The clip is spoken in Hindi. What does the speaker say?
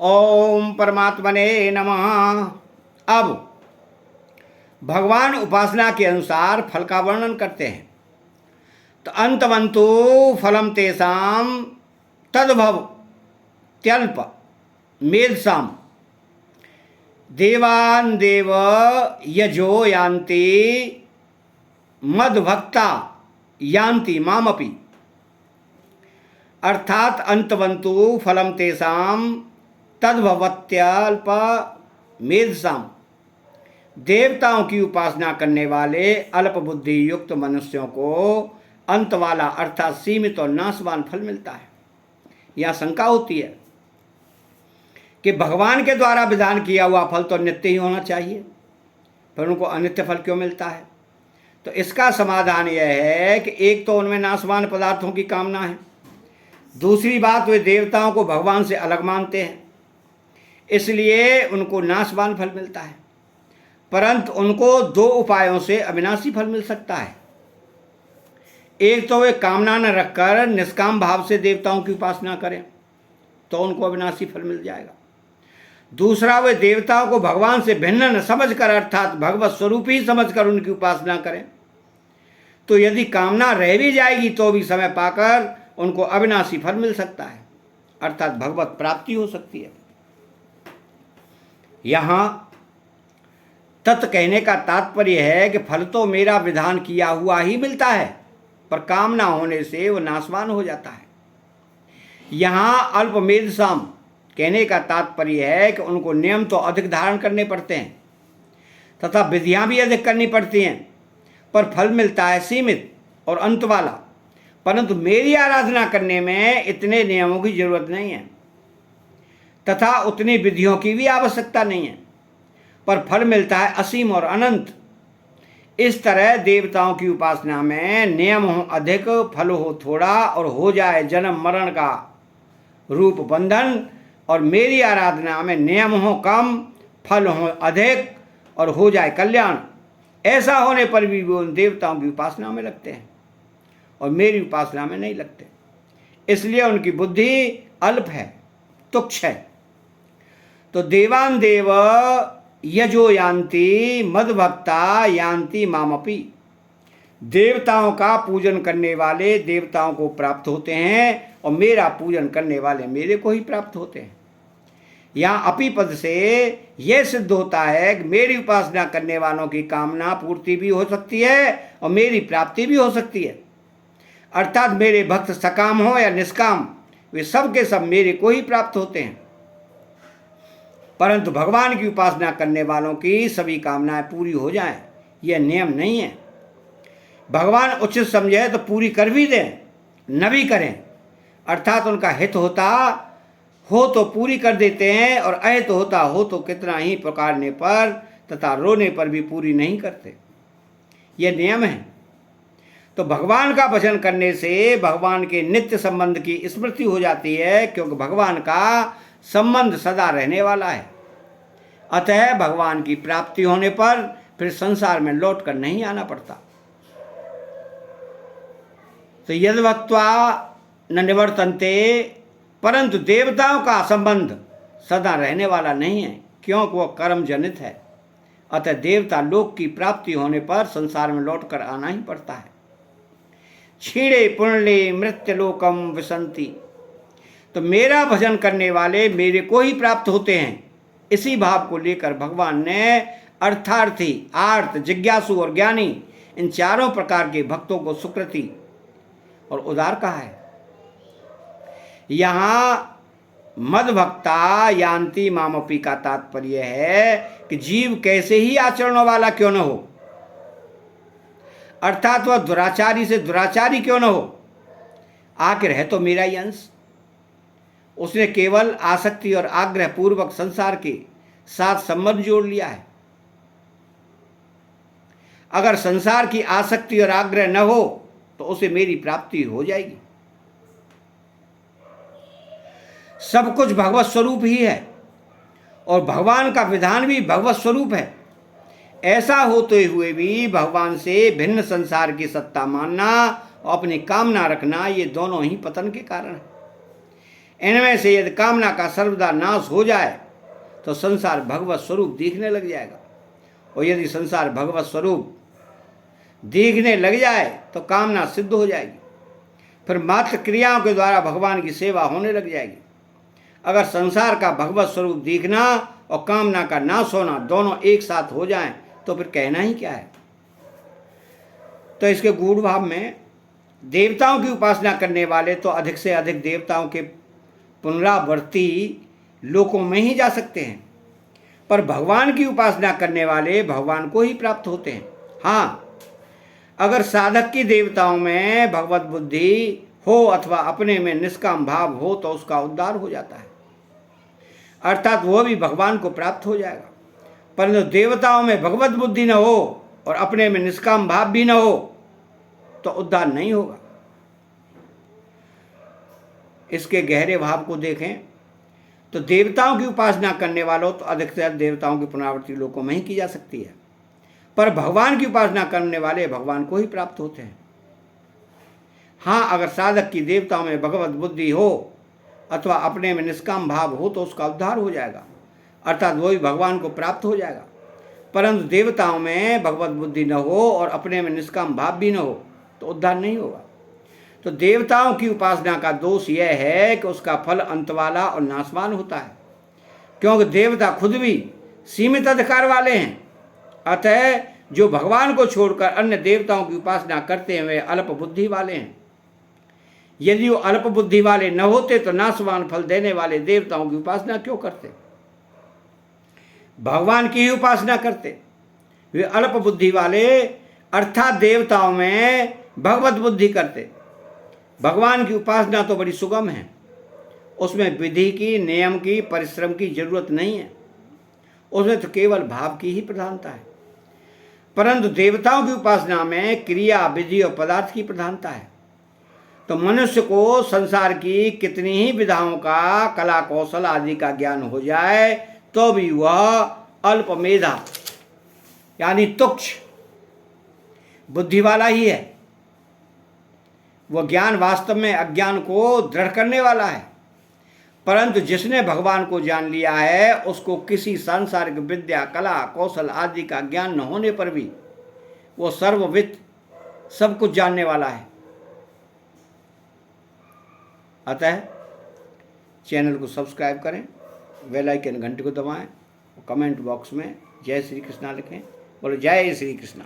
ओम परमात्मने नमः। अब भगवान उपासना के अनुसार फल का वर्णन करते हैं। तो अंतवंतु फलम तेषाम तद्भव त्यल्प मेधसाम देवान देव यजो यान्ति मद्भक्ता यान्ति मामपि। अर्थात अंतवंतु फलम तेषाम तद्भवत्यल्प मेधसाम, देवताओं की उपासना करने वाले अल्प बुद्धि युक्त मनुष्यों को अंत वाला अर्थात सीमित और नाशवान फल मिलता है। यह शंका होती है कि भगवान के द्वारा विधान किया हुआ फल तो नित्य ही होना चाहिए, पर उनको अनित्य फल क्यों मिलता है? तो इसका समाधान यह है कि एक तो उनमें नाशवान पदार्थों की कामना है, दूसरी बात वे देवताओं को भगवान से अलग मानते हैं, इसलिए उनको नाशवान फल मिलता है। परंतु उनको दो उपायों से अविनाशी फल मिल सकता है। एक तो वे कामना न रखकर निष्काम भाव से देवताओं की उपासना करें तो उनको अविनाशी फल मिल जाएगा। दूसरा, वे देवताओं को भगवान से भिन्न न समझकर अर्थात भगवत स्वरूप ही समझकर उनकी उपासना करें तो यदि कामना रह भी जाएगी तो भी समय पाकर उनको अविनाशी फल मिल सकता है, अर्थात भगवत प्राप्ति हो सकती है। यहाँ तत् कहने का तात्पर्य है कि फल तो मेरा विधान किया हुआ ही मिलता है, पर कामना होने से वो नाशवान हो जाता है। यहाँ अल्पमेधसाम कहने का तात्पर्य है कि उनको नियम तो अधिक धारण करने पड़ते हैं तथा विधियां भी अधिक करनी पड़ती हैं, पर फल मिलता है सीमित और अंत वाला। परंतु मेरी आराधना करने में इतने नियमों की जरूरत नहीं है तथा उतनी विधियों की भी आवश्यकता नहीं है, पर फल मिलता है असीम और अनंत। इस तरह देवताओं की उपासना में नियम हो अधिक, फल हो थोड़ा और हो जाए जन्म मरण का रूप बंधन, और मेरी आराधना में नियम हो कम, फल हो अधिक और हो जाए कल्याण। ऐसा होने पर भी वो उन देवताओं की उपासना में लगते हैं और मेरी उपासना में नहीं लगते, इसलिए उनकी बुद्धि अल्प है, तुच्छ है। तो देवान देव यजो यान्ति मद्भक्ता यान्ति मामपि, देवताओं का पूजन करने वाले देवताओं को प्राप्त होते हैं और मेरा पूजन करने वाले मेरे को ही प्राप्त होते हैं। यहाँ अपि पद से यह सिद्ध होता है कि मेरी उपासना करने वालों की कामना पूर्ति भी हो सकती है और मेरी प्राप्ति भी हो सकती है, अर्थात मेरे भक्त सकाम हो या निष्काम वे सब के सब मेरे को ही प्राप्त होते हैं। परंतु भगवान की उपासना करने वालों की सभी कामनाएं पूरी हो जाएं, यह नियम नहीं है। भगवान उचित समझे तो पूरी कर भी दें, न भी करें, अर्थात उनका हित होता हो तो पूरी कर देते हैं और अहित होता हो तो कितना ही पुकारने पर तथा रोने पर भी पूरी नहीं करते। यह नियम है। तो भगवान का भजन करने से भगवान के नित्य संबंध की स्मृति हो जाती है, क्योंकि भगवान का संबंध सदा रहने वाला है। अतः भगवान की प्राप्ति होने पर फिर संसार में लौट कर नहीं आना पड़ता। तो यद भक्त्वा न निवर्तन्ते, परंतु देवताओं का संबंध सदा रहने वाला नहीं है, क्योंकि वह कर्म जनित है। अतः देवता लोक की प्राप्ति होने पर संसार में लौट कर आना ही पड़ता है। क्षीणे पुण्य मृत्युलोकम विसंति, तो मेरा भजन करने वाले मेरे को ही प्राप्त होते हैं। इसी भाव को लेकर भगवान ने अर्थार्थी, आर्त, जिज्ञासु और ज्ञानी इन चारों प्रकार के भक्तों को सुकृति और उदार कहा है। यहाँ मद्भक्ता यान्ति मामपि का तात्पर्य है कि जीव कैसे ही आचरणों वाला क्यों न हो, अर्थात वह दुराचारी से दुराचारी क्यों न हो, आखिर है तो मेरा ही अंश। उसने केवल आसक्ति और आग्रह पूर्वक संसार के साथ संबंध जोड़ लिया है। अगर संसार की आसक्ति और आग्रह न हो तो उसे मेरी प्राप्ति हो जाएगी। सब कुछ भगवत स्वरूप ही है और भगवान का विधान भी भगवत स्वरूप है। ऐसा होते हुए भी भगवान से भिन्न संसार की सत्ता मानना और अपनी कामना रखना, ये दोनों ही पतन के कारण है। इनमें से यदि कामना का सर्वदा नाश हो जाए तो संसार भगवत स्वरूप दिखने लग जाएगा, और यदि संसार भगवत स्वरूप दिखने लग जाए तो कामना सिद्ध हो जाएगी, फिर मात्र क्रियाओं के द्वारा भगवान की सेवा होने लग जाएगी। अगर संसार का भगवत स्वरूप दिखना और कामना का नाश होना दोनों एक साथ हो जाएं तो फिर कहना ही क्या है। तो इसके गूढ़ भाव में देवताओं की उपासना करने वाले तो अधिक से अधिक देवताओं के पुनरावर्ती लोकों में ही जा सकते हैं, पर भगवान की उपासना करने वाले भगवान को ही प्राप्त होते हैं। हाँ, अगर साधक की देवताओं में भगवत बुद्धि हो अथवा अपने में निष्काम भाव हो तो उसका उद्धार हो जाता है, अर्थात वह भी भगवान को प्राप्त हो जाएगा। परंतु देवताओं में भगवत बुद्धि न हो और अपने में निष्काम भाव भी न हो तो उद्धार नहीं होगा। इसके गहरे भाव को देखें तो देवताओं की उपासना करने वालों तो अधिक से अधिक देवताओं की पुनरावृत्ति लोकों में ही की जा सकती है, पर भगवान की उपासना करने वाले भगवान को ही प्राप्त होते हैं। हाँ, अगर साधक की देवताओं में भगवत बुद्धि हो अथवा अपने में निष्काम भाव हो तो उसका उद्धार हो जाएगा, अर्थात वो भी भगवान को प्राप्त हो जाएगा। परंतु देवताओं में भगवत बुद्धि न हो और अपने में निष्काम भाव भी न हो तो उद्धार नहीं होगा। तो देवताओं की उपासना का दोष यह है कि उसका फल अंतवाला और नाशवान होता है, क्योंकि देवता खुद भी सीमित अधिकार वाले हैं। अतः जो भगवान को छोड़कर अन्य देवताओं की उपासना करते हैं वे अल्प बुद्धि वाले हैं। यदि वो अल्प बुद्धि वाले न होते तो नाशवान फल देने वाले देवताओं की उपासना क्यों करते, भगवान की ही उपासना करते। वे अल्प बुद्धि वाले अर्थात देवताओं में भगवत बुद्धि करते। भगवान की उपासना तो बड़ी सुगम है, उसमें विधि की, नियम की, परिश्रम की जरूरत नहीं है, उसमें तो केवल भाव की ही प्रधानता है। परंतु देवताओं की उपासना में क्रिया, विधि और पदार्थ की प्रधानता है। तो मनुष्य को संसार की कितनी ही विधाओं का, कला कौशल आदि का ज्ञान हो जाए तो भी वह अल्प मेधा यानी तुच्छ बुद्धि वाला ही है। वह ज्ञान वास्तव में अज्ञान को दृढ़ करने वाला है। परंतु जिसने भगवान को जान लिया है उसको किसी सांसारिक विद्या, कला कौशल आदि का ज्ञान न होने पर भी वो सर्वविद सब कुछ जानने वाला है। अतः चैनल को सब्सक्राइब करें, बेल आइकन घंटी को दबाएं और कमेंट बॉक्स में जय श्री कृष्णा लिखें। बोलो जय श्री कृष्णा।